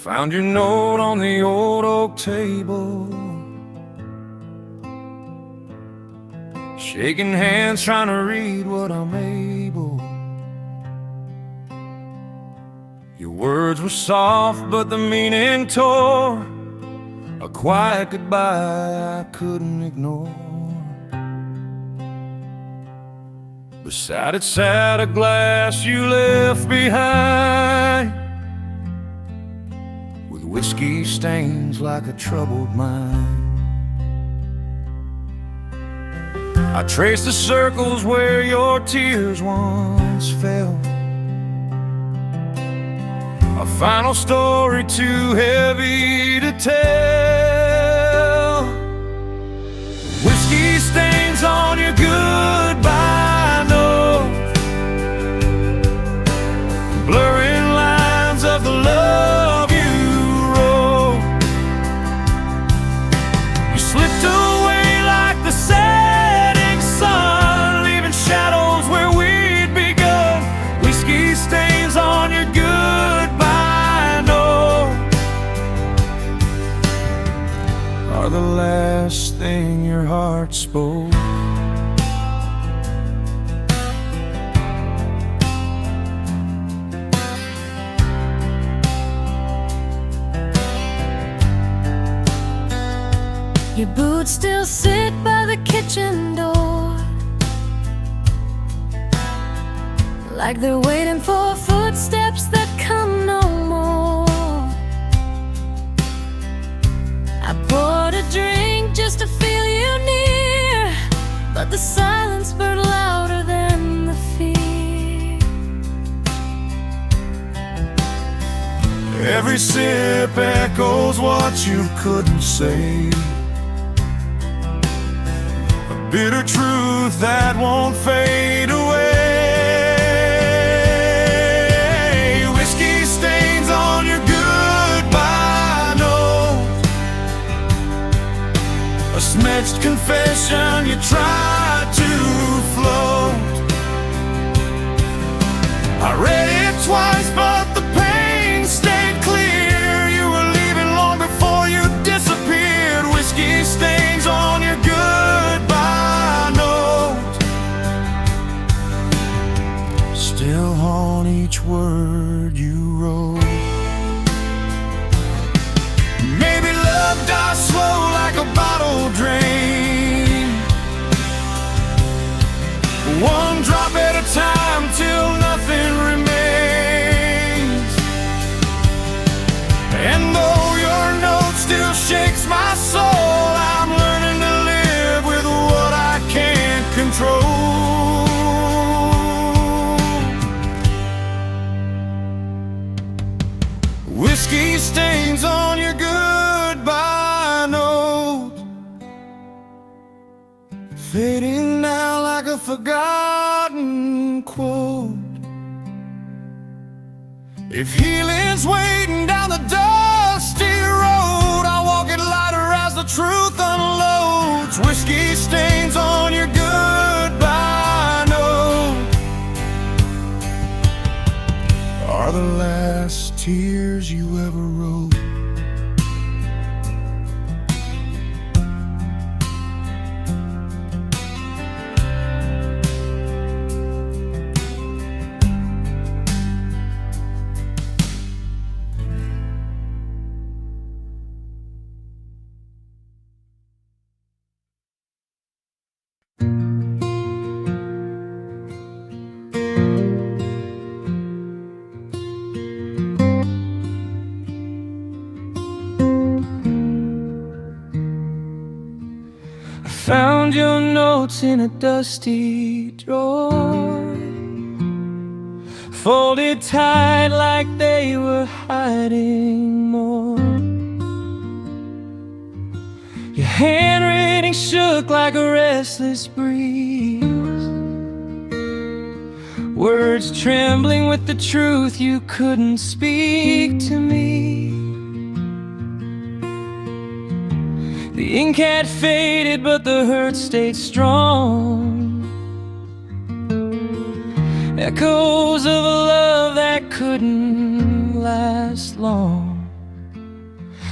Found your note on the old oak table, shaking hands trying to read what I'm able. Your words were soft but the meaning tore, a quiet goodbye I couldn't ignore. Beside it sat a glass you left behind, with whiskey stains like a troubled mind. I traced the circles where your tears once fell, a final story too heavy to tell. Whiskey stains on your goodbye note, blurring lines of the love you wrote. You slipped away like the setting sun, leaving shadows where we'd begun. Whiskey stains on your goodbye note are the last thing your heart spoke. Your boots still sit by the kitchen door, like they're waiting for footsteps that come no more. I poured a drink just to feel you near, but the silence burned louder than the fear. Every sip echoes what you couldn't say, bitter truth that won't fade away. Whiskey stains on your goodbye note, a smudged confession you tried to float. I read it twice but the pain stayed clear. You were leaving long before you disappeared. Whiskey stains on your goodbye note, still haunt each word you wrote. Maybe love dies slow like a bottle drain, one drop at a time till nothing remains. And though your note still shakes my soul, I'm learning to live with what I can't control. Whiskey stains on your goodbye note, fading now like a forgotten quote. If healing's waiting down the dusty road, I'll walk it lighter as the truth unloads. Whiskey stains on your goodbye note are the last tears you ever wrote. Found your notes in a dusty drawer, folded tight like they were hiding more. Your handwriting shook like a restless breeze, words trembling with the truth you couldn't speak to me. The ink had faded, but the hurt stayed strong. Echoes of a love that couldn't last long.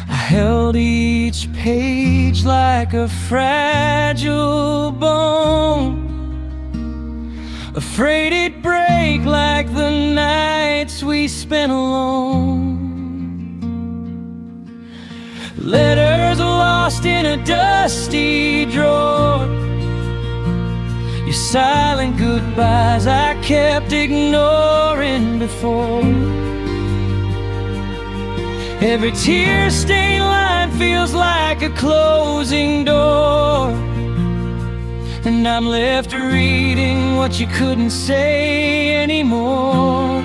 I held each page like a fragile bone, afraid it'd break like the nights we spent alone. Letters lost in a dusty drawer, your silent goodbyes I kept ignoring before. Every tear-stained line feels like a closing door, and I'm left reading what you couldn't say anymore.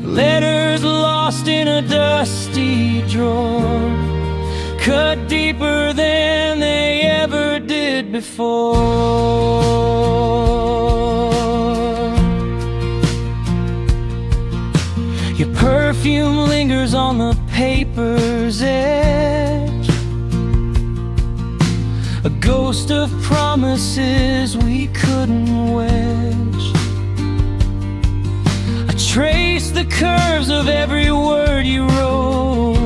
Letters lost in a dusty drawer, cut deeper than they ever did before. Your perfume lingers on the paper's edge, a ghost of promises we couldn't wedge. I trace the curves of every word you wrote,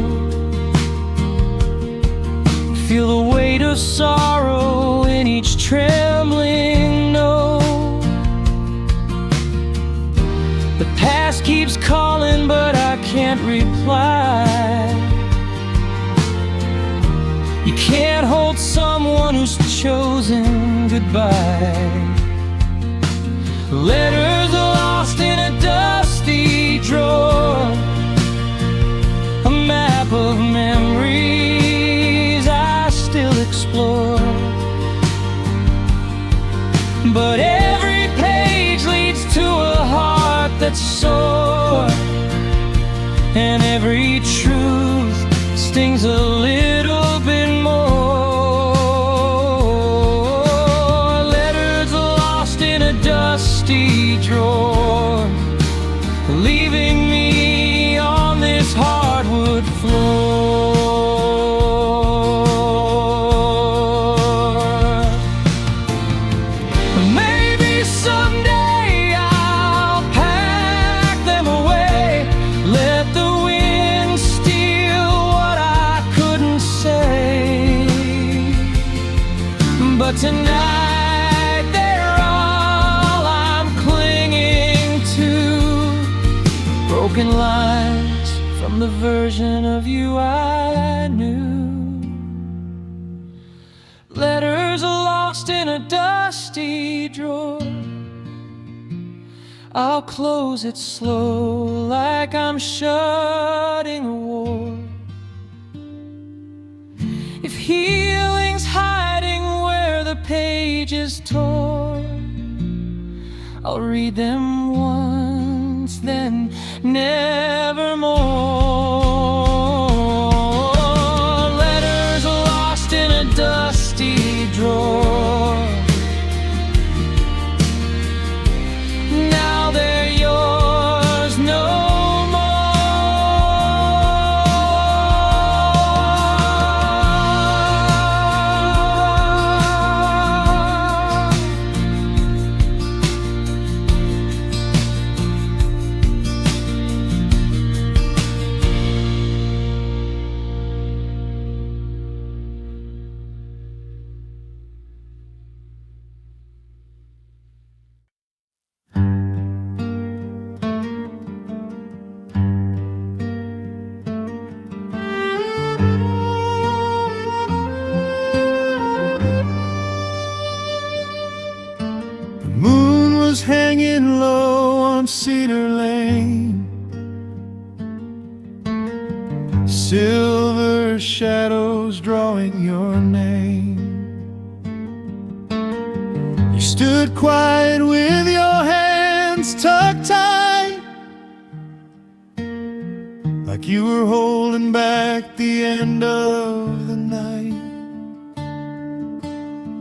feel the weight of sorrow in each trembling note. The past keeps calling, but I can't reply. You can't hold someone who's chosen goodbye. Letters lost in a dusty drawer, a map of memories I still explore. But every page leads to a heart that's sore, and every truth stings a little bit more. Letters lost in a dusty drawer, leaving me on this hardwood floor. Maybe someday I'll pack them away, let the wind steal what I couldn't say. But tonight they're all I'm clinging to, broken lines from the version of you I knew. Letters lost in a dusty drawer, I'll close it slow like I'm shutting a war. If healing's hiding where the page is torn, I'll read them once, then nevermore. Letters lost in a dusty drawer, now they're yours no hanging low on Cedar Lane, silver shadows drawing your name. You stood quiet with your hands tucked tight, like you were holding back the end of the night.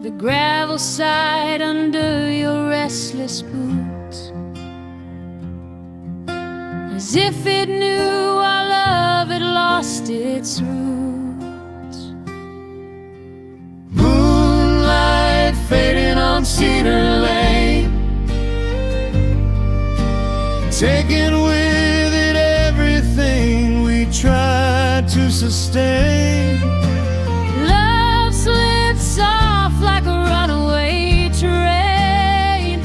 The gravel side under your restless boots, as if it knew our love had lost its roots. Moonlight fading on Cedar Lane, taking with it everything we tried. sustain. Love slips off like a runaway train,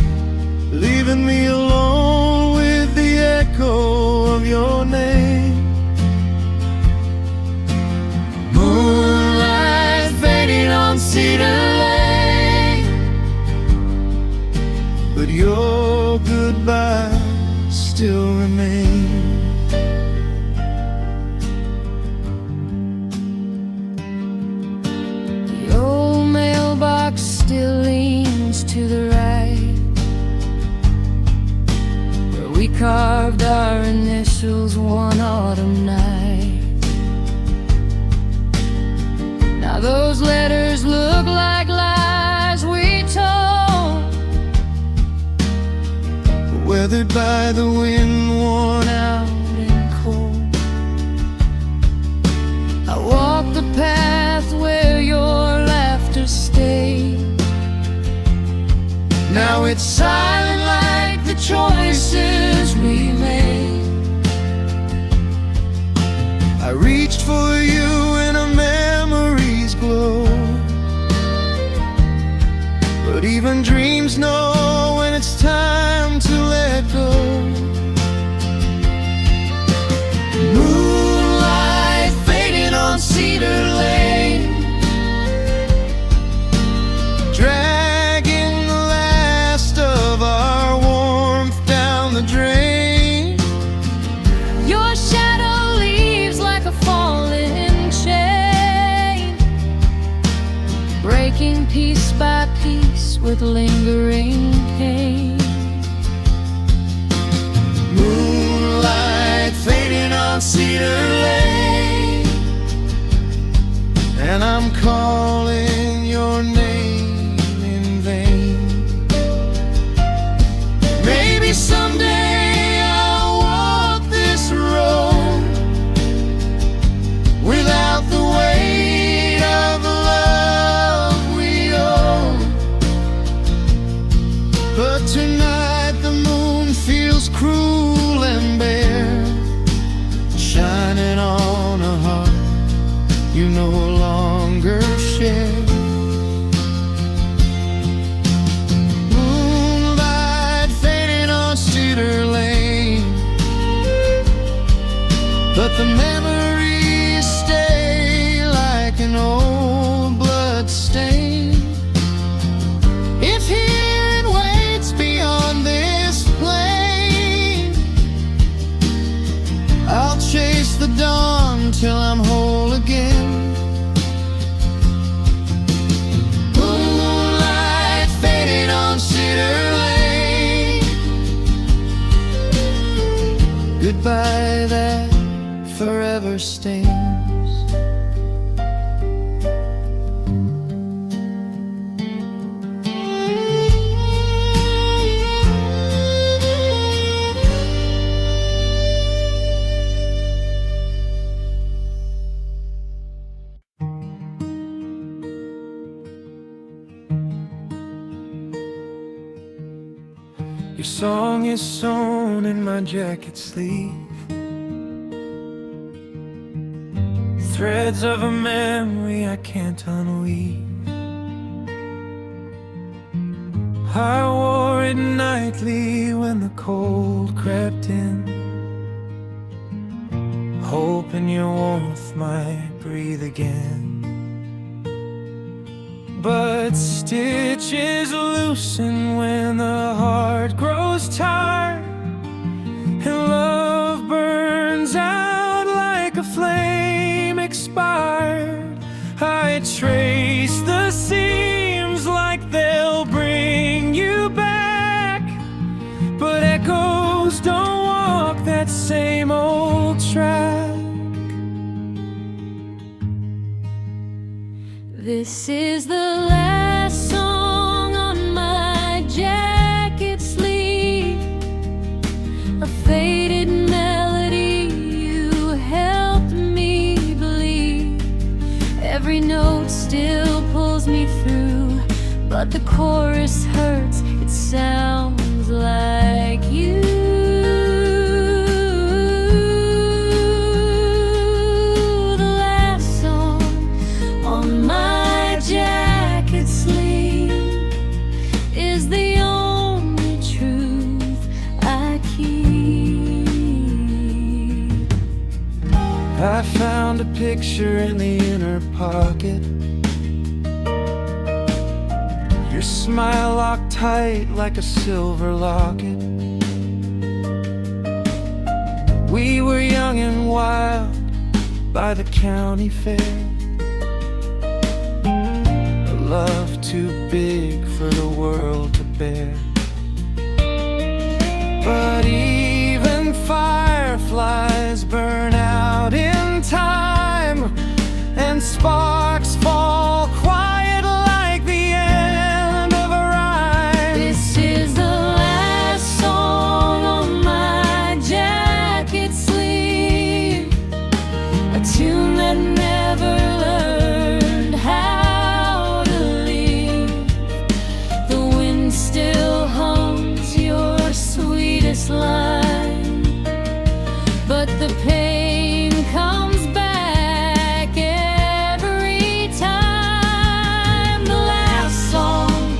leaving me alone with the echo of your name. Moonlight fading on Cedar Lane, but your goodbye still remains. the old mailbox still leans to the right, where we carved our initials one autumn night. Now those letters look like lies we told, Weathered by the wind, worn out and cold. I walk the path where your laughter stayed. Now it's silent like the choices we made. I reached for you in a memory's glow, but even dreams know when it's time to let go. Moonlight fading on Cedar Lane, dragging the last of our warmth down the drain. Your shadow leaves like a falling chain, breaking piece by piece with lingering pain. Moonlight fading on Cedar Lane, and I'm calling your name in vain. Maybe someday I'll walk this road without the weight of the love we owe. But tonight the moon feels cruel and bare, shining on a heart you no longer share. Moonlight fading on Cedar Lane, but the memories stay like an old blood stain. If hearing waits beyond this plane, I'll chase the dawn till I'm whole again. Moonlight fading on Cedar Lane, goodbye that forever stains. Your song is sewn in my jacket sleeve, threads of a memory I can't unweave. I wore it nightly when the cold crept in, hoping your warmth might breathe again. But stitches loosen when the heart grows tired, and love burns out like a flame expired. I trace the seams like they'll bring you back, but echoes don't walk that same old track. This is the last song on my jacket sleeve, a faded melody you helped me believe. Every note still pulls me through, but the chorus hurts, it sounds like you. The found a picture in the inner pocket. Your smile locked tight like a silver locket. We were young and wild by the county fair. A love too big for the world to bear. But even fireflies burn out in time, and sparks fall quiet like the end of a rhyme. This is the last song on my jacket sleeve, a tune that never learned how to leave. The wind still hums your sweetest line, but the pain comes back every time. The last song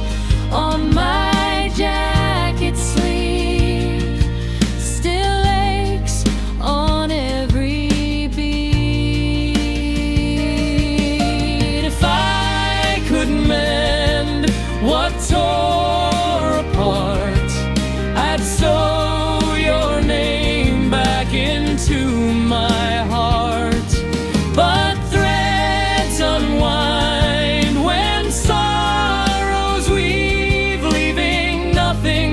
on my jacket sleeve still aches on every beat. If I could mend what tore apart, I'd sew your name back into my heart. But threads unwind when sorrows weave, leaving nothing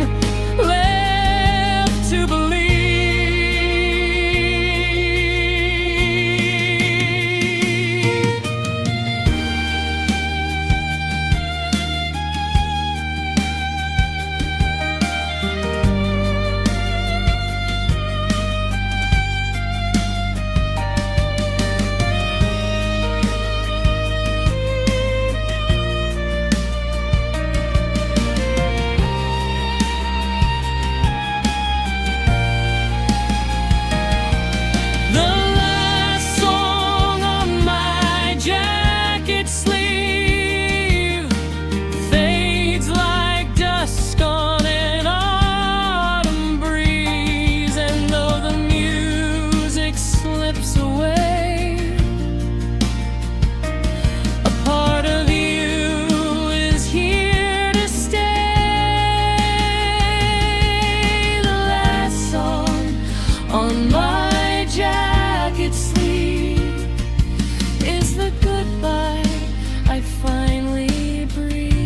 left to believe. The last song on my jacket sleeve fades like dusk on an autumn breeze, and though the music slips away, a part of you is here to stay. The last song on my jacket sleeve is the goodbye I finally breathe.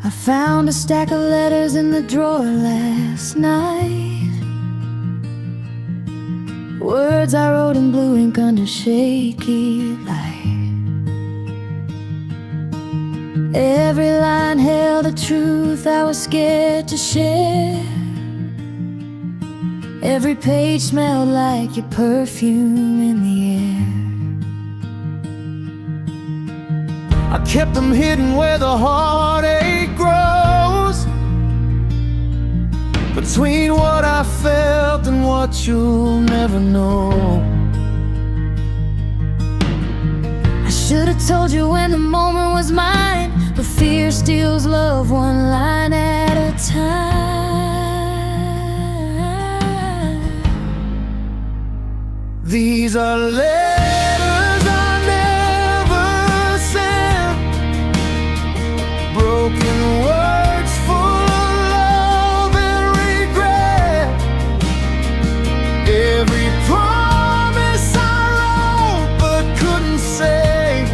I found a stack of letters in the drawer last night, words I wrote in blue ink under shaky light. Every line held a truth I was scared to share. Every page smelled like your perfume in the air. I kept them hidden where the heartache grows, between what I felt and what you'll never know. I should have told you when the moment was mine, but fear steals love one line at a time. These are letters I never sent, broken words full of love and regret. Every promise I wrote but couldn't say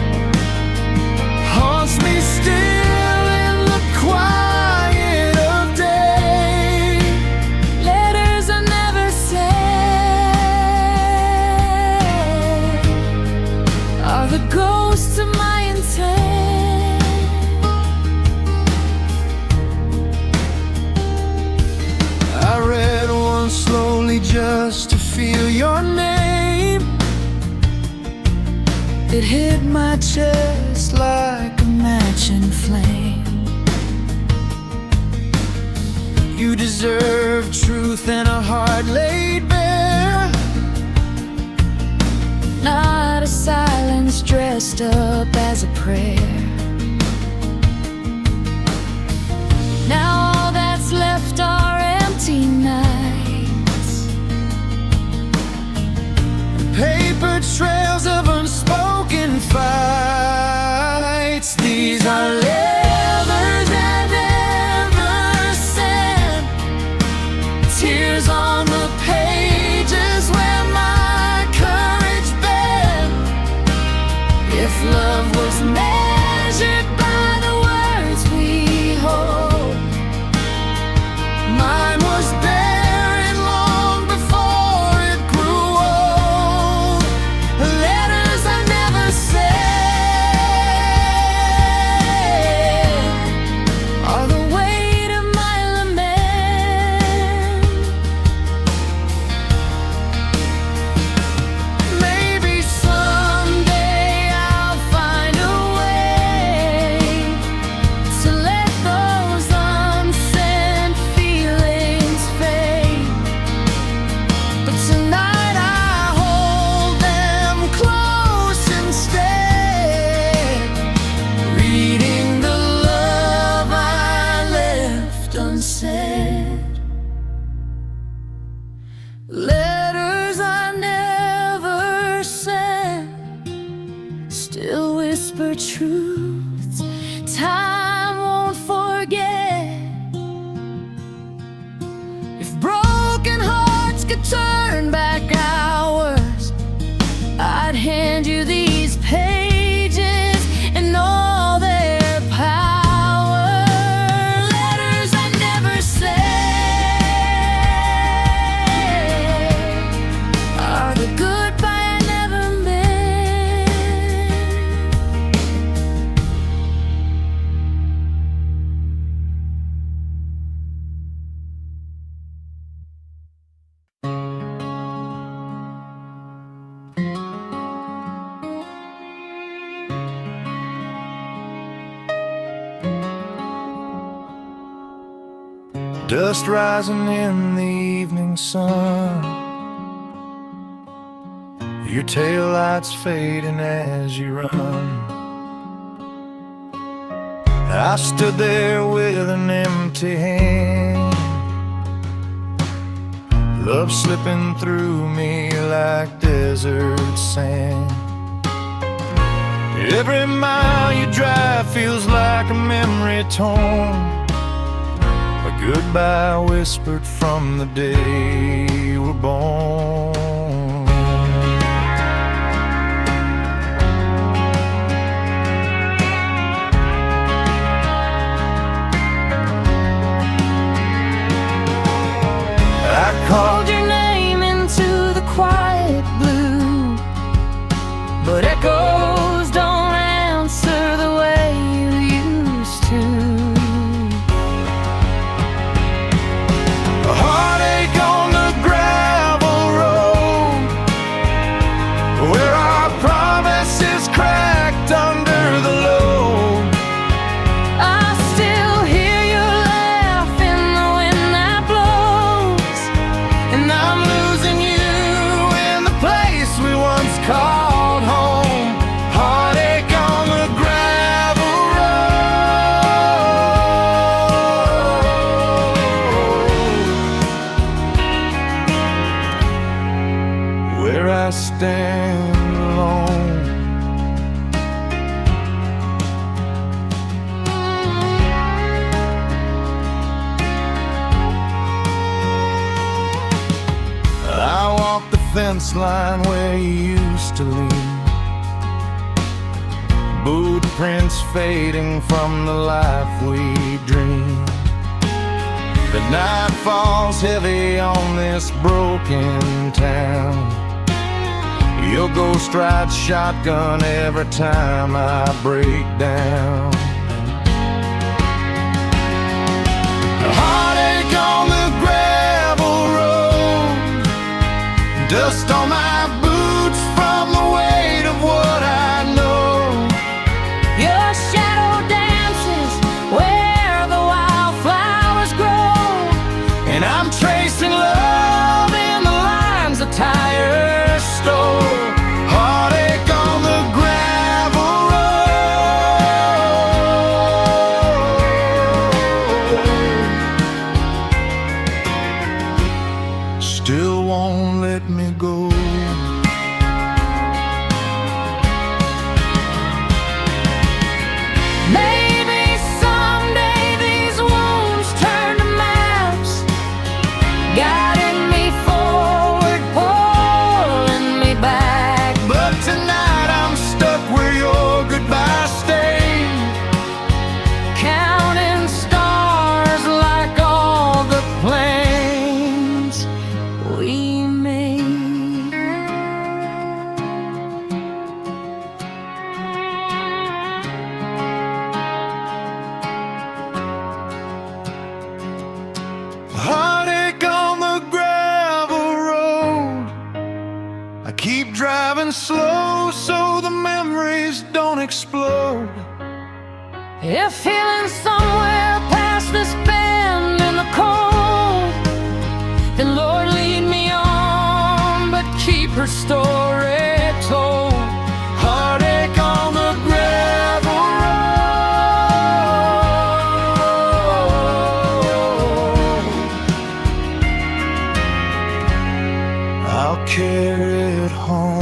haunts me still in the quiet of day. Letters I never said are the ghosts of my intent. I read one slowly just to feel your name, It hit my chest like a match in flame. You deserve truth and a heart laid bare, not a silence dressed up as a prayer. Now all that's left are empty nights, paper trails of unspoken fights. These are letters I never sent, tears on the pages where my courage bent. If love was measured by the words we hold, mine was buried long before it grew old. Letters I never said are the weight of my lament. Maybe someday I'll find a way to let those unsent feelings fade, but tonight I hold them close instead, reading the love I left unsaid. Letters I never sent still whisper truths time won't forget. If broken hearts could turn back hours, I'd hand you these pages and all their power. Letters I never said are the goodbye I never meant. Dust rising in the evening sun, your tail lights fading as you run. I stood there with an empty hand, love slipping through me like desert sand. Every mile you drive feels like a memory torn, a goodbye whispered from the day you were born. I called your name into the quiet blue, but echoes don't answer the way you used to. A heartache on the gravel road, where our promises cracked under the load. I still hear you laugh in the wind that blows, and I'm losing you in the place we once called home. Heartache on the gravel road, where I stand alone. I walk the fence line where you used to lean, boot prints fading from the life we dreamed. The night falls heavy on this broken town. Your ghost rides shotgun every time I break down. A heartache on the gravel road, dust on my boots from the weight of what I ashes don't explode. If healing somewhere past this bend in the cold, then Lord lead me on, but keep her story told. Heartache on the gravel road, I'll carry it home.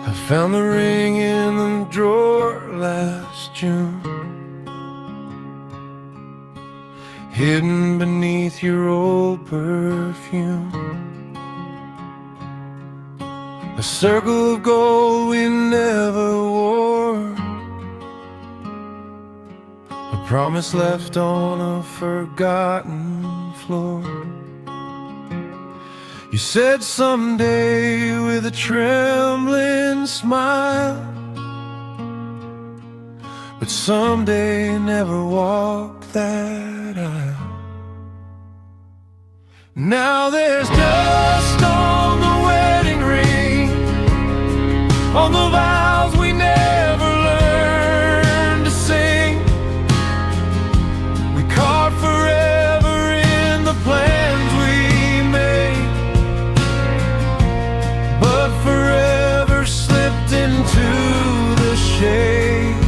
I found the ring in the drawer last June, hidden beneath your old perfume. A circle of gold we never wore, a promise left on a forgotten floor. You said someday with a trembling smile, but someday never walked that aisle. Now there's dust on the wedding ring, on the vows we never learned to sing. We carved forever in the plans we made, but forever slipped into the shade.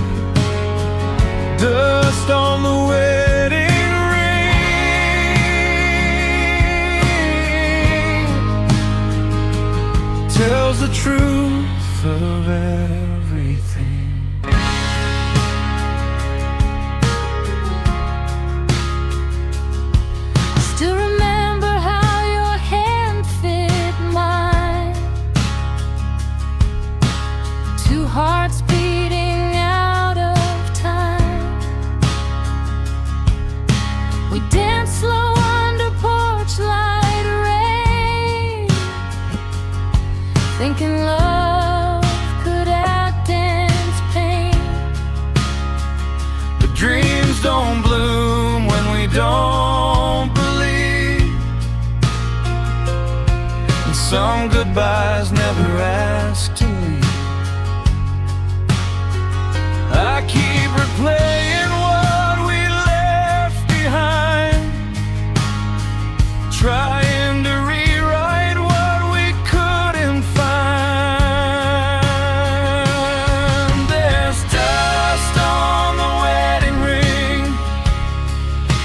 Dust on the wedding ring tells the truth of everything. Still remember how your hand fit mine, two hearts beating out of time. We danced slow under porch light rain, thinking love could outdance pain. But dreams don't bloom when we don't believe, and some goodbyes never ask to leave. I keep replaying what we left behind, trying to rewrite what we couldn't find. There's dust on the wedding ring,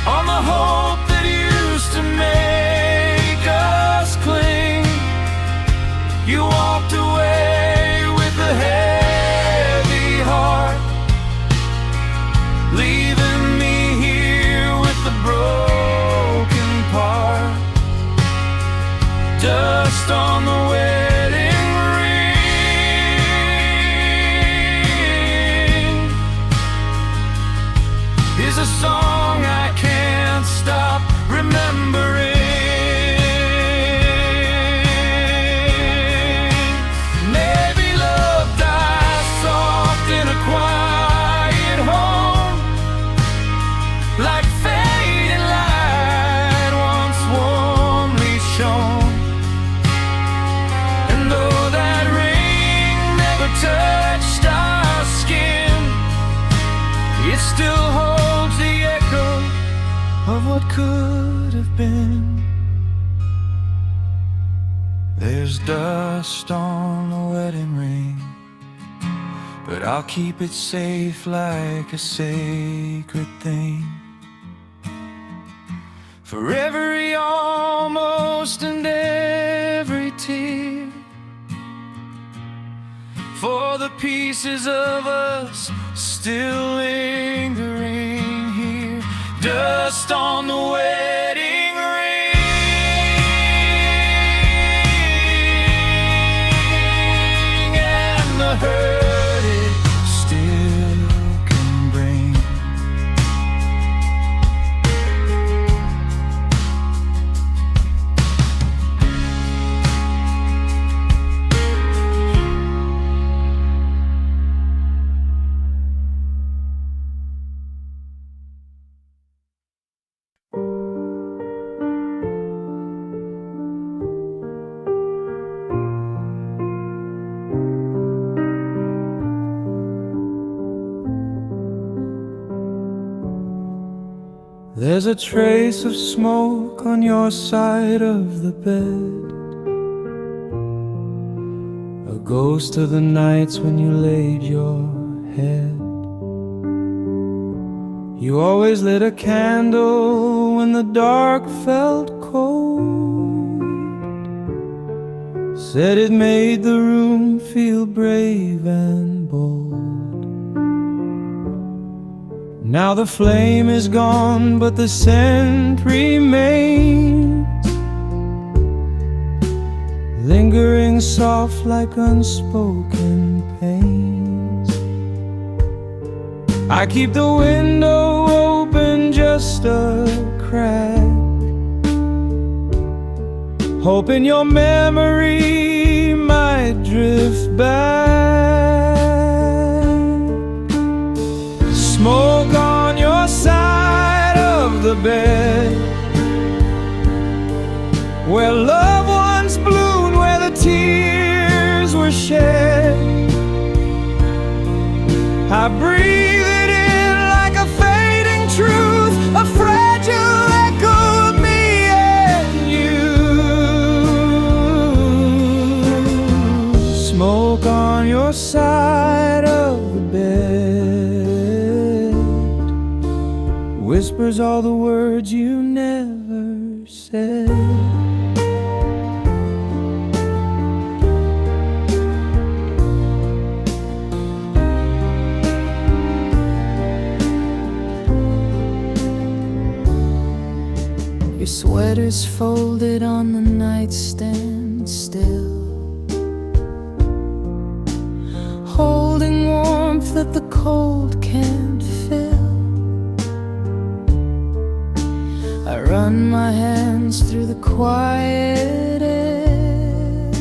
on the hope that used to make us cling. You walked away with a heavy heart, leaving me here with the broken part. Dust on the wedding ring is a song I can't stop remembering. Maybe love dies soft in a quiet home, like fading light once warmly shone. And though that ring never touched our skin, it still holds the echo of what could have been. There's dust on the wedding ring, but I'll keep it safe like a sacred thing. For every almost and every tear, for the pieces of us still lingering here. Dust on the wedding ring. hurt it still can bring. There's a trace of smoke on your side of the bed, a ghost of the nights when you laid your head. You always lit a candle when the dark felt cold, said it made the room feel brave and bold. Now the flame is gone, but the scent remains, lingering soft like unspoken pains. I keep the window open just a crack, hoping your memory might drift back. Smoke on your side of the bed, where loved ones bloomed, where the tears were shed. I breathe it in like a fading truth, a fragile echo of me and you. Smoke on your side of the bed, whispers all the words you never said. Your sweater's folded on the nightstand still, holding warmth that the cold can't fill. I run my hands through the quiet air,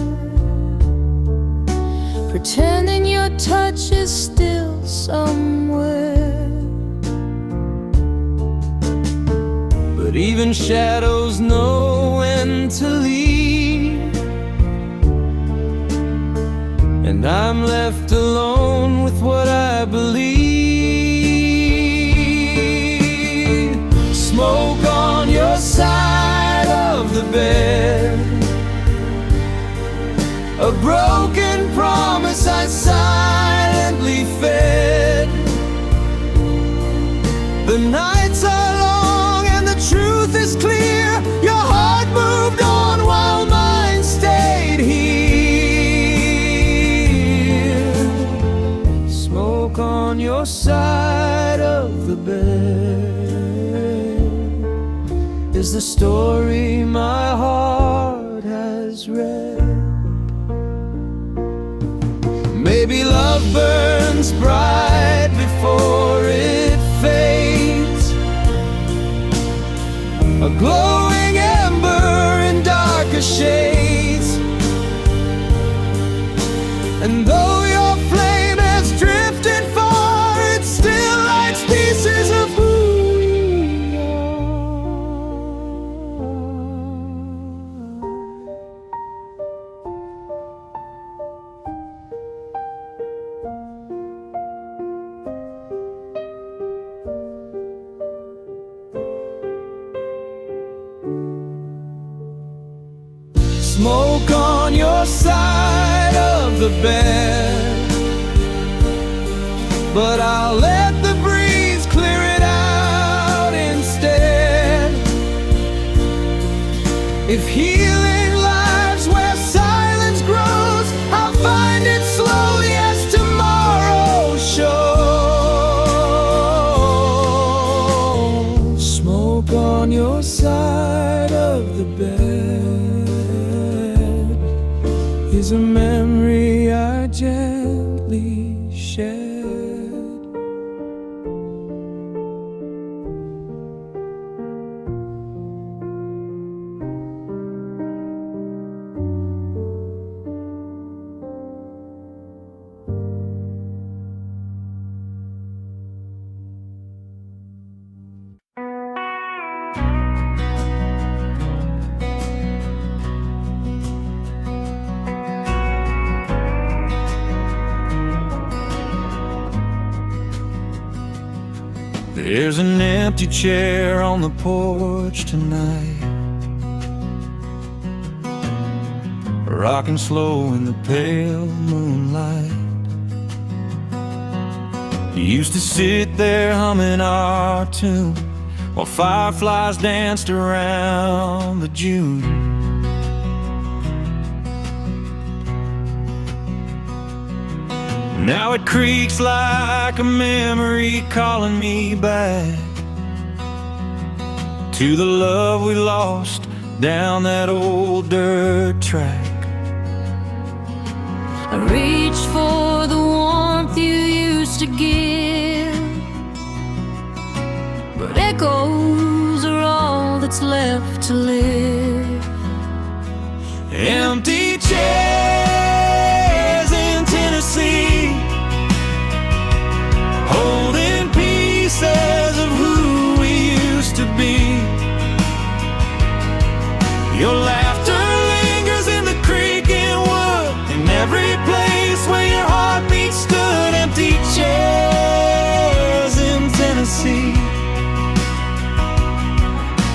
pretending your touch is still somewhere. But even shadows know when to leave, and I'm left alone with what I believe. Smoke on your side of the bed, a broken promise I silently fed. The nights are long and the truth is clear, your heart moved on while mine stayed here. Smoke on your side of the bed is the story my heart has read. Maybe love burns bright before it fades, a glowing ember in darker shades. And though your flame has drifted far, it still lights pieces of who we are. Smoke on your side of the bed, but I'll let the breeze clear it out instead. If healing lies where silence grows, I'll find it slowly as tomorrow shows. Smoke on your side of the bed is a memory I gently gently shed. There's an empty chair on the porch tonight, rocking slow in the pale moonlight. You used to sit there humming our tune while fireflies danced around the June. Now it creaks like a memory calling me back to the love we lost down that old dirt track. I reach for the warmth you used to give, but echoes are all that's left to live. Empty chairs in Tennessee, holding pieces of who we used to be. Your laughter lingers in the creaking wood, in every place where your heartbeat stood. Empty chairs in Tennessee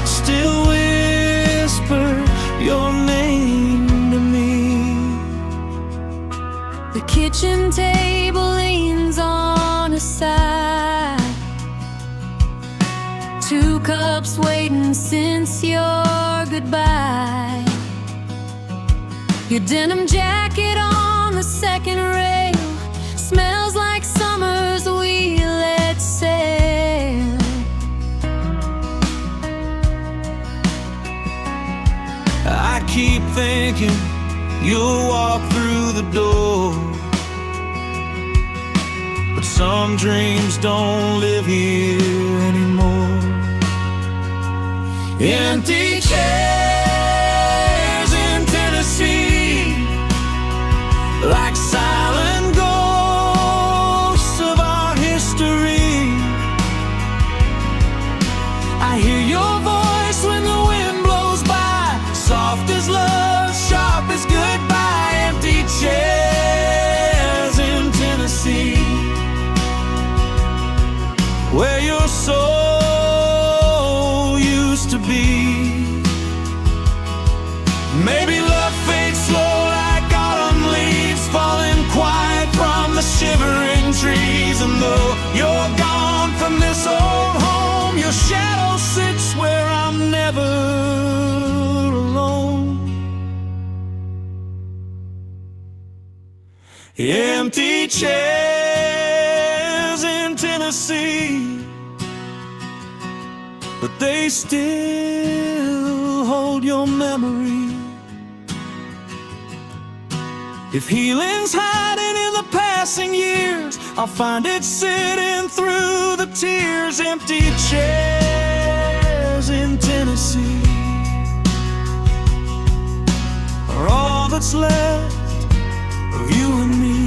still whisper your name to me. The kitchen table leans on a side, 2 cups waiting since your goodbye. Your denim jacket on the second rail smells like summer's we let sail. I keep thinking you'll walk through the door, but some dreams don't live here anymore. Empty chairs in Tennessee, like silent ghosts of our history. I hear your voice when the wind blows by, soft as love, sharp as goodbye. Empty chairs in Tennessee, where your soul used to be. Maybe love fades slow like autumn leaves, falling quiet from the shivering trees. And though you're gone from this old home, your shadow sits where I'm never alone. Empty chairs in Tennessee, but they still hold your memory. If healing's hiding in the passing years, I'll find it sitting through the tears. Empty chairs in Tennessee are all that's left of you and me.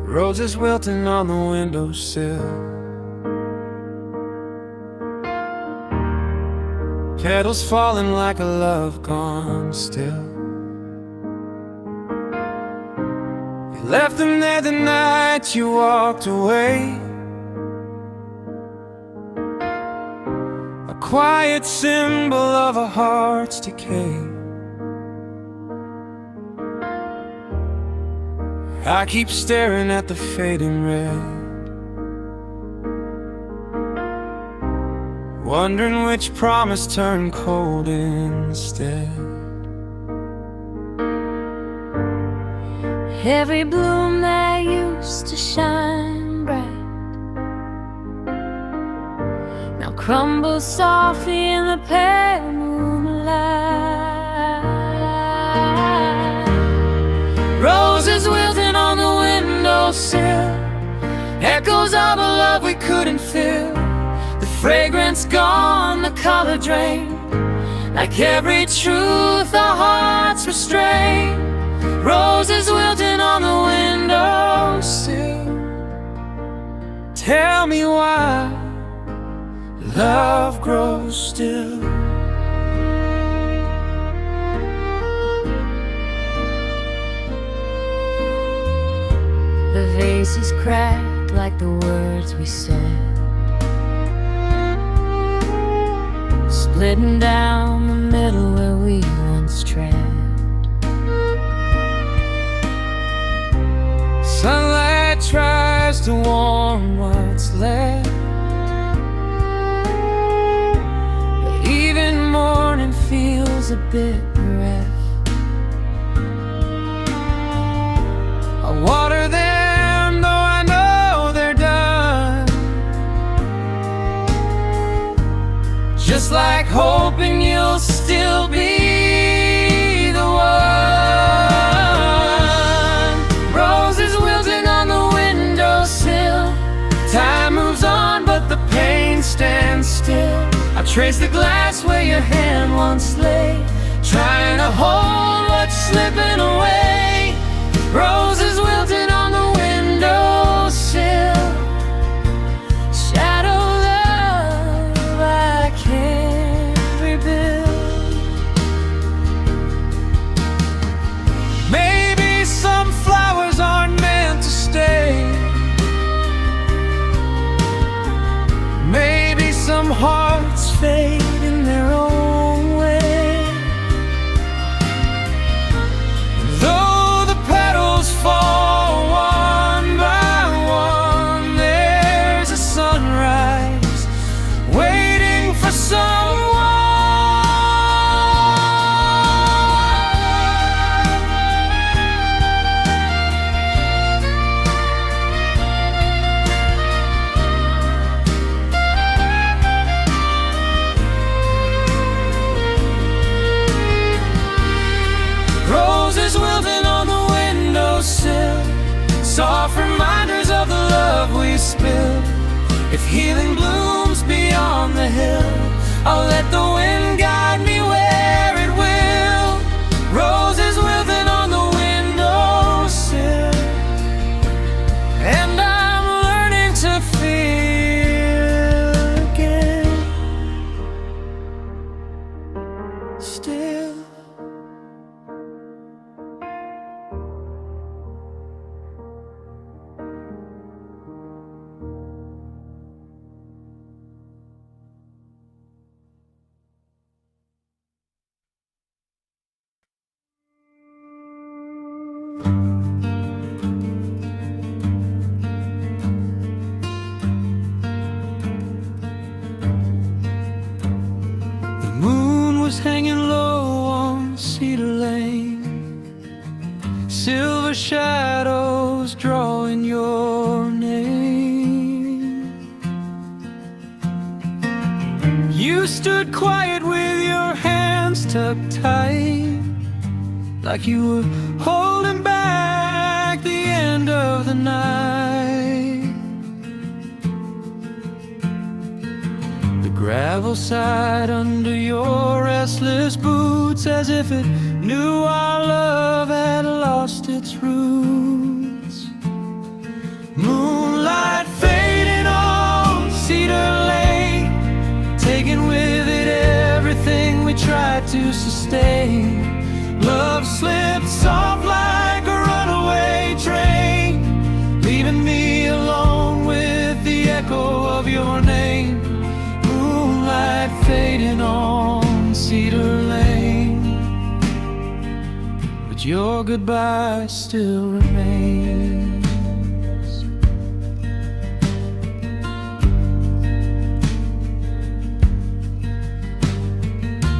Roses wilting on the windowsill, petals falling like a love gone still. Left them there the night you walked away. A quiet symbol of a heart's decay. I keep staring at the fading red, wondering which promise turned cold instead. Every bloom that used to shine bright now crumbles softly in the pale moonlight. Roses wilting on the windowsill, echoes of a love we couldn't fill. The fragrance gone, the color drained, like every truth our hearts restrain. Roses wilting on the windowsill. Tell me why love grows still. The vase is cracked like the words we said, splitting down the middle where we once tread. Sunlight tries to warm what's left, but even morning feels a bit bereft. I water them though I know they're done, just like hoping you'll still be the one. Roses wilting on the windowsill. Time moves on but the pain stands still. I trace the glass where your hand once lay, trying to hold what's slipping away. Roses wilting on the windowsill. Shadow love I can't rebuild. Maybe some flowers aren't meant to stay. Maybe some hearts fade in their own way. Though the petals fall one by one, there's a sunrise waiting for someone. Roses wilting on the windowsill, soft reminders of the love we spilled. If healing blooms beyond the hill, I'll let the wind guide me where it will. Roses wilting on the windowsill, and I'm learning to feel again. Still. The moon was hanging low on Cedar Lane, silver shadows drawing your name. You stood quiet with your hands tucked tight, like you were holding back the end of the night. The gravel side under your restless boots, as if it knew our love had lost its roots. Moonlight fading on Cedar Lane, taking with it everything we tried to sustain. Love slipped soft like a runaway train. fading on Cedar Lane, but your goodbye still remains.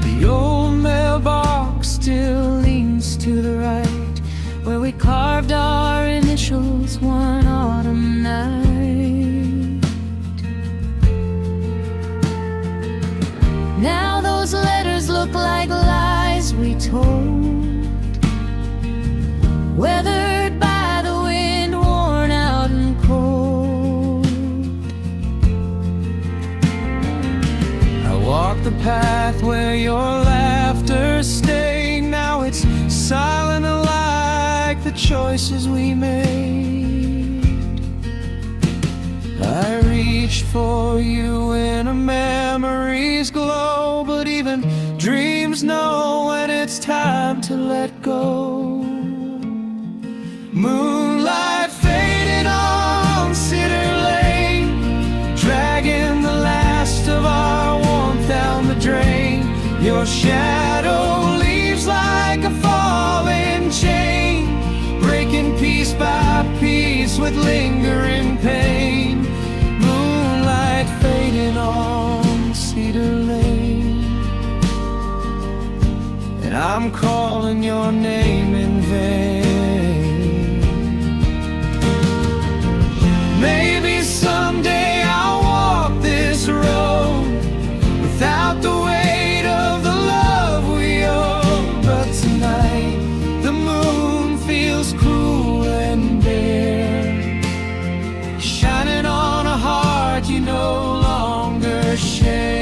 The old mailbox still leans to the right, where we carved our initials one autumn night. Now those letters look like lies we told, weathered by the wind, worn out and cold. I walk the path where your laughter stayed. Now it's silent like the choices we made. I reach for you in a memory's glow, but even dreams know when it's time to let go. Moonlight faded on Cedar Lane, dragging the last of our warmth down the drain. Your shadow leaves like a falling chain, breaking piece by piece with lingering pain. Moonlight fading on Cedar Lane, and I'm calling your name in vain. Maybe someday I'll walk this road without the weight of the love we owe, but tonight the moon feels cruel and bare, shining on a heart you no longer share.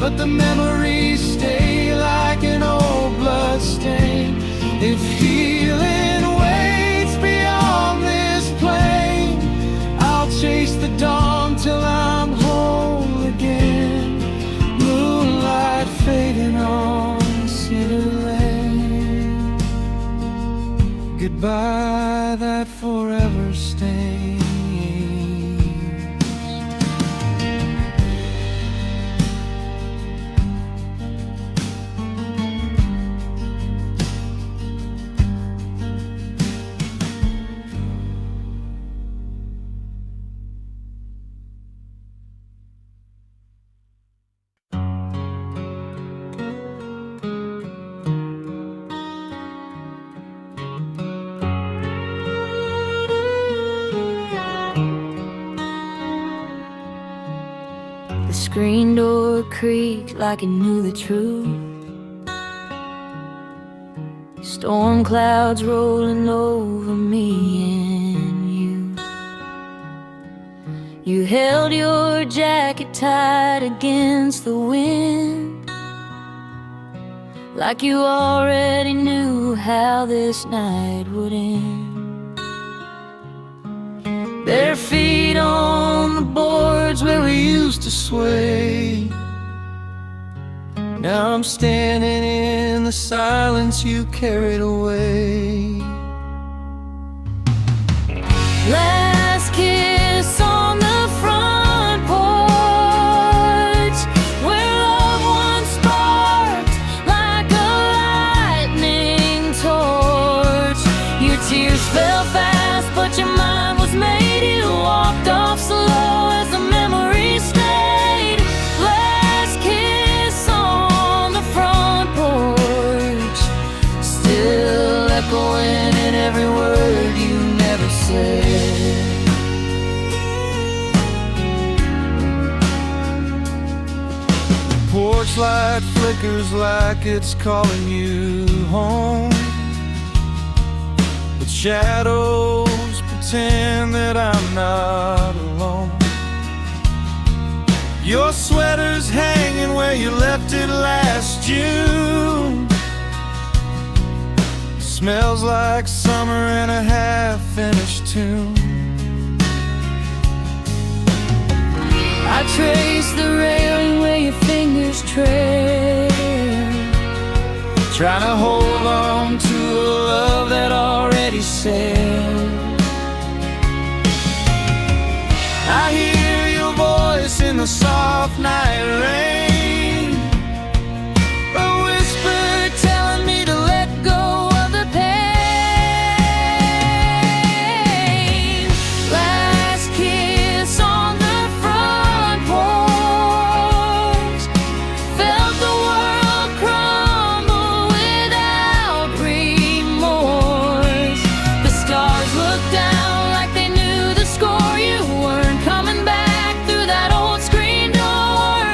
But the memories stay like an old blood stain. If healing waits beyond this plane, I'll chase the dawn till I'm whole again. Moonlight fading on Cedar Lane, goodbye that forever stays. The screen door creaked like it knew the truth. Storm clouds rolling over me and you. You held your jacket tight against the wind, like you already knew how this night would end. Bare feet on the boards where we used to sway. Now I'm standing in the silence you carried away. Last kiss on the front porch, where love once sparked like a lightning torch. Your tears fell fast, but your mind was made. You walked off slow as the memory stayed. Last kiss on the front porch, still echoing in every word you never said. The porch light flickers like it's calling you home, but shadows pretend that I'm not alone. Your sweater's hanging where you left it last June, Smells like summer and a half-finished tune. I trace the railing where your fingers trail, trying to hold on to a love that already sailed. I hear your voice in the soft night rain, a whisper telling me to let go of the pain. Last kiss on the front porch, felt the world crumble without remorse. The stars looked down like they knew the score. You weren't coming back through that old screen door.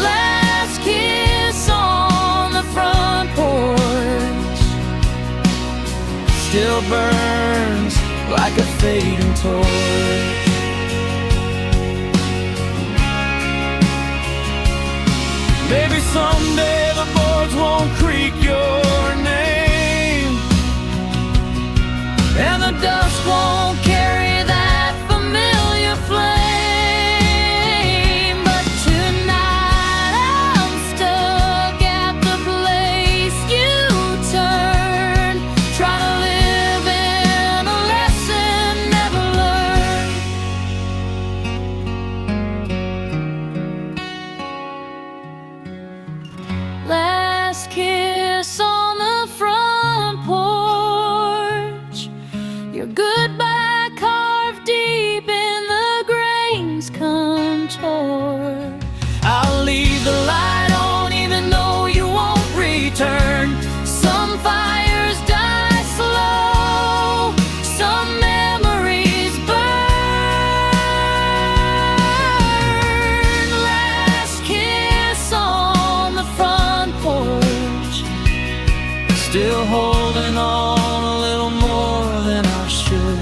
Last kiss on the front porch Still burns like a fading torch. Maybe someday the boards won't creak your name, and the dust won't carry that familiar flame. But tonight I'm stuck at the place you turned, trying to live in a lesson never learned. Last kiss on the front porch, your goodbye carved deep in the grain's contour. I'll leave the light on even though you won't return. Some fires die slow, some memories burn. Last kiss on the front porch, Still holding on a little more than I should.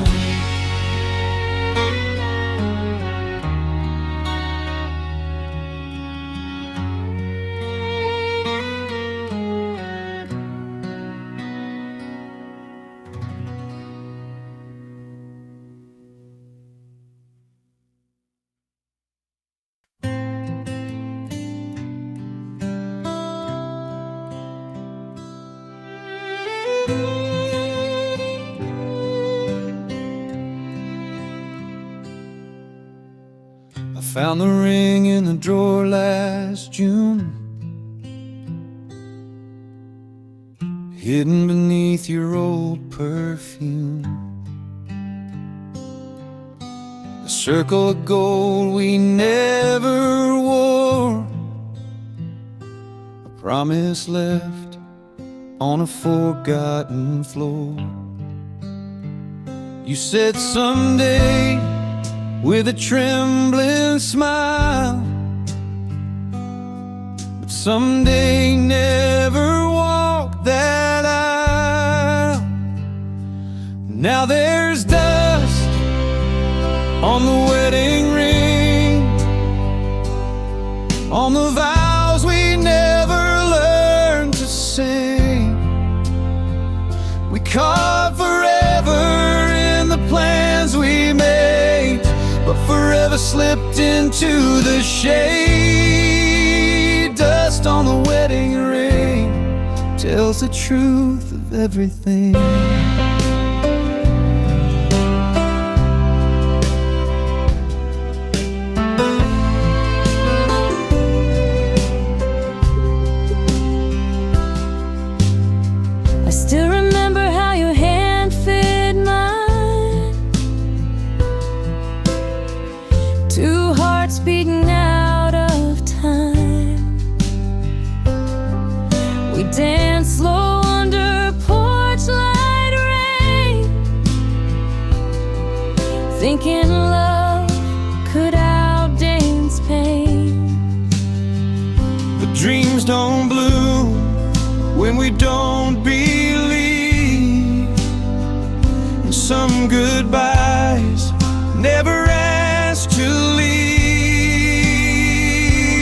I found the ring in the drawer last June, hidden beneath your old perfume. A circle of gold we never wore, a promise left on a forgotten floor. You said someday with a trembling smile, but someday never walked that aisle. Now there's dust on the wedding ring, on the vows we never learned to sing. We carved forever in the plans we made, but forever slipped into the shade. Dust on the wedding ring tells the truth of everything. I still remember how your hand fit mine, two hearts beating out of time. We danced slow under porch light rain, thinking love could outdance pain. The dreams don't bloom when we don't believe, and some goodbyes never asked to leave.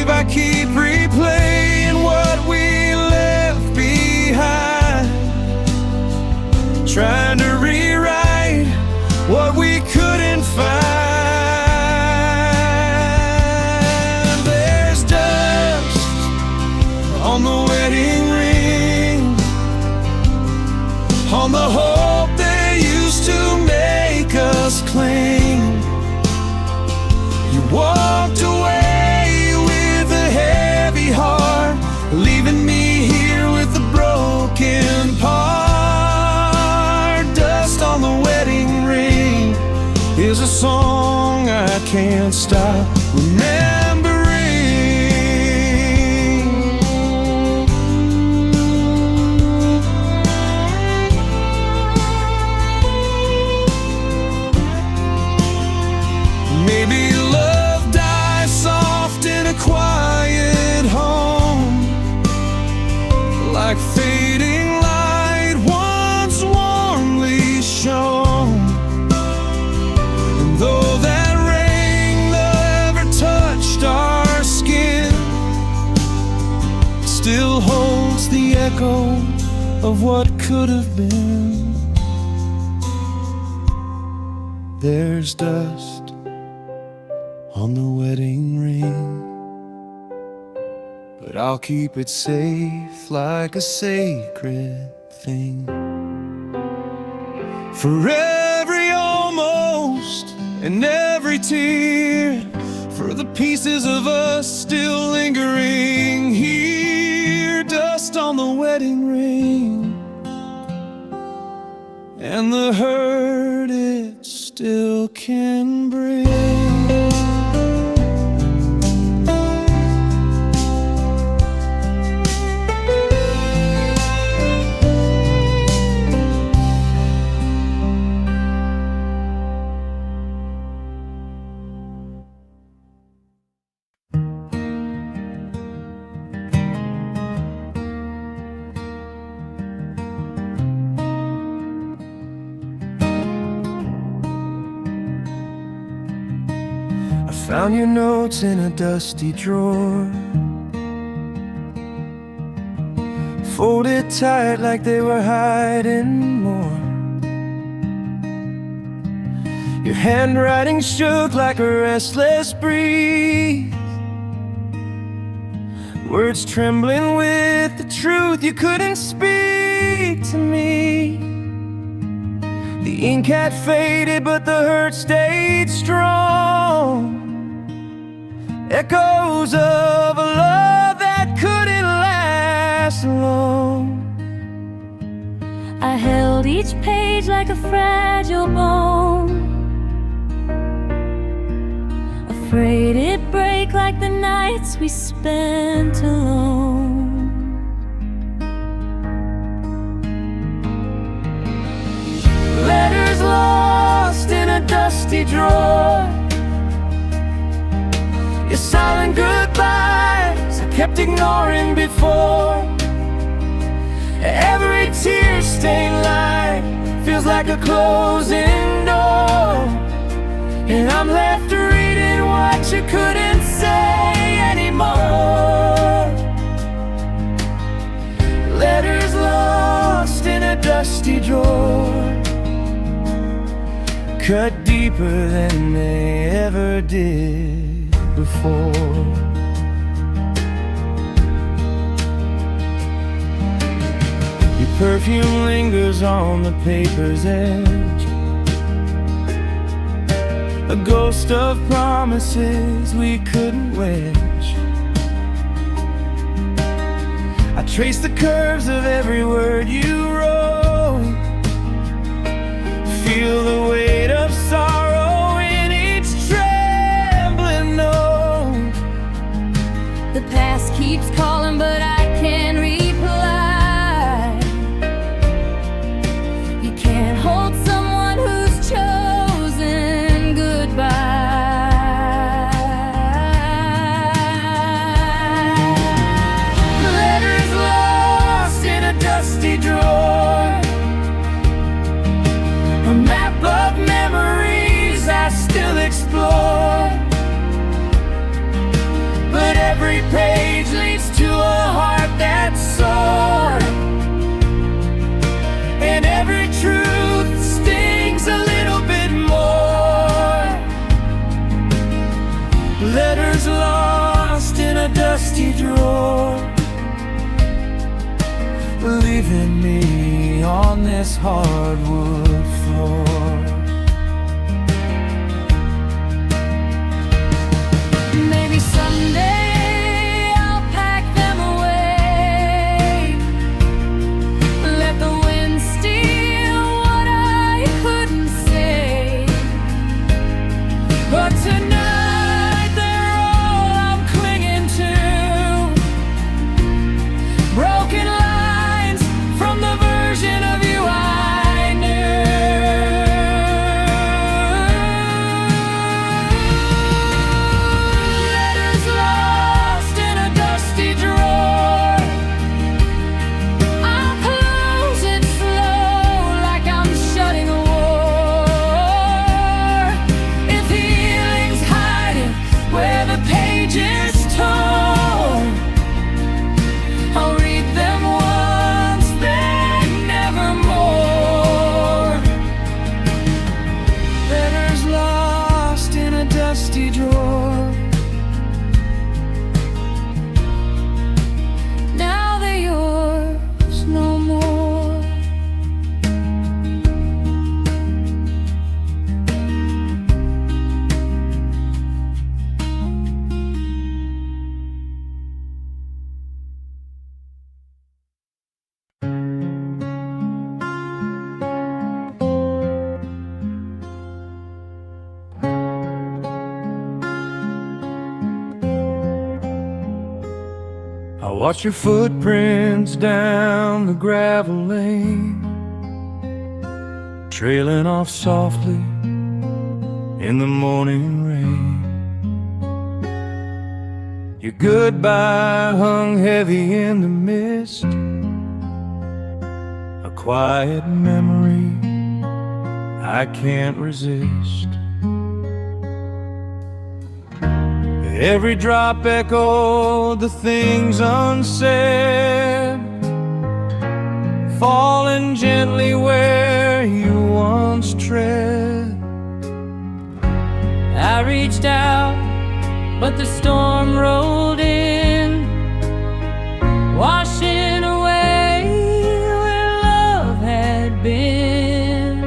I keep replaying what we left behind, is a song I can't stop remembering. Maybe love dies soft in a quiet home, like fading light once warmly shone. And though that rain never touched our skin, it still holds the echo of what could have been. There's dust on the wedding ring, but I'll keep it safe like a sacred thing. For every almost and every tear, for the pieces of us still lingering here, dust on the wedding ring, and the hurt it still can bring. Found your notes in a dusty drawer, folded tight like they were hiding more. Your handwriting shook like a restless breeze, words trembling with the truth you couldn't speak to me. The ink had faded, but the hurt stayed strong, echoes of a love that couldn't last long. I held each page like a fragile bone, afraid it'd break like the nights we spent alone. Letters lost in a dusty drawer, your silent goodbyes I kept ignoring before. Every tear-stained line feels like a closing door, and I'm left reading what you couldn't say anymore. Letters lost in a dusty drawer, cut deeper than they ever did before. Your perfume lingers on the paper's edge, a ghost of promises we couldn't wedge. I trace the curves of every word you wrote, feel the weight of sorrow in each trembling note. The past keeps calling, but I can't reply. You can't hold someone who's chosen goodbye. Letters lost in a dusty drawer, a map of memories I still explore, but every page leads to a heart that's sore, and every truth stings a little bit more. Letters lost in a dusty drawer, leaving me on this hardwood floor. Maybe someday I'll pack them away, let the wind steal what I couldn't say. dusty drawer. Now they're yours no more. I watch your footprints down the gravel lane, trailing off softly in the morning rain. Your goodbye hung heavy in the mist, a quiet memory I can't resist. Every drop echoed the things unsaid, falling gently where you once tread. I reached out, but the storm rolled in, washing away where love had been.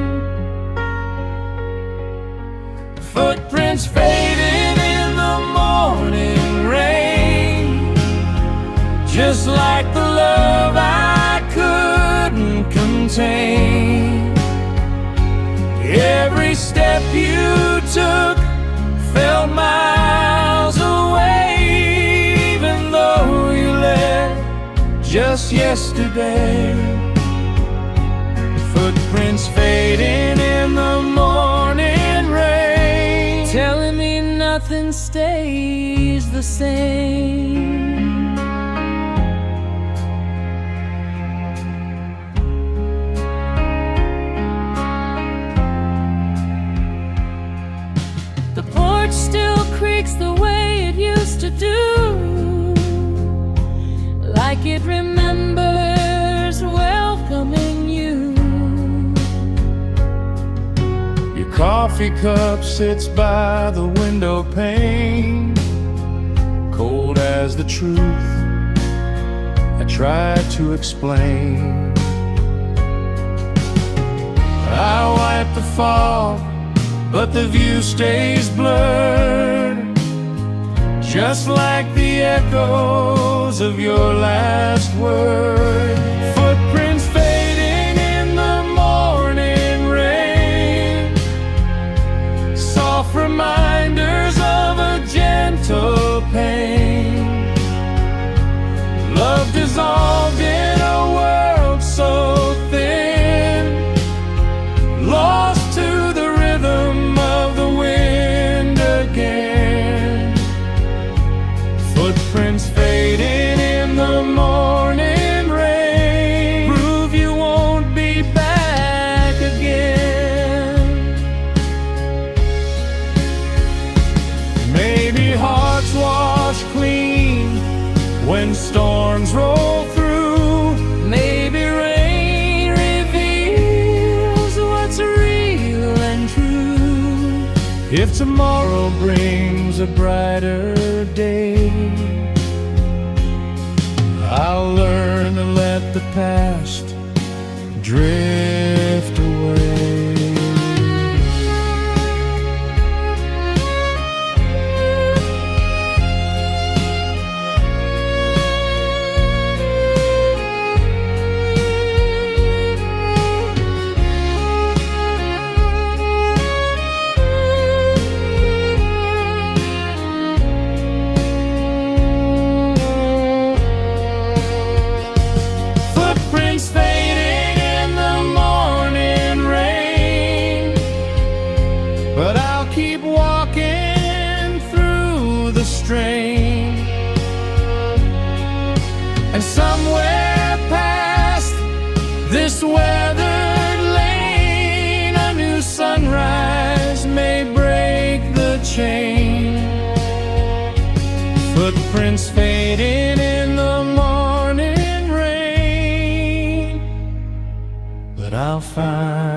Footprints faded in the morning rain, just like the love I couldn't contain. Every step you took felt miles away, even though you left just yesterday. Footprints fading in the morning rain, Telling me nothing stays the same. The porch still creaks the way it used to do, like it remembers welcoming you. your coffee cup sits by the window pane, cold as the truth I tried to explain. I wipe the fog, but the view stays blurred, just like the echoes of your last word. Footprints fading in the morning rain, soft reminders of a gentle pain. Love dissolved in a world so thin, lost to the rhythm of the wind again. Footprints fading in the morning rain, prove you won't be back again. Maybe hearts wash clean when storms roll through. Maybe rain reveals what's real and true. If tomorrow brings a brighter day, I'll learn to let the past drift away. Footprints fading in the morning rain, but I'll keep walking through the strain. And somewhere past this weathered lane, a new sunrise may break the chain. Footprints fading in the morning rain, but I'll find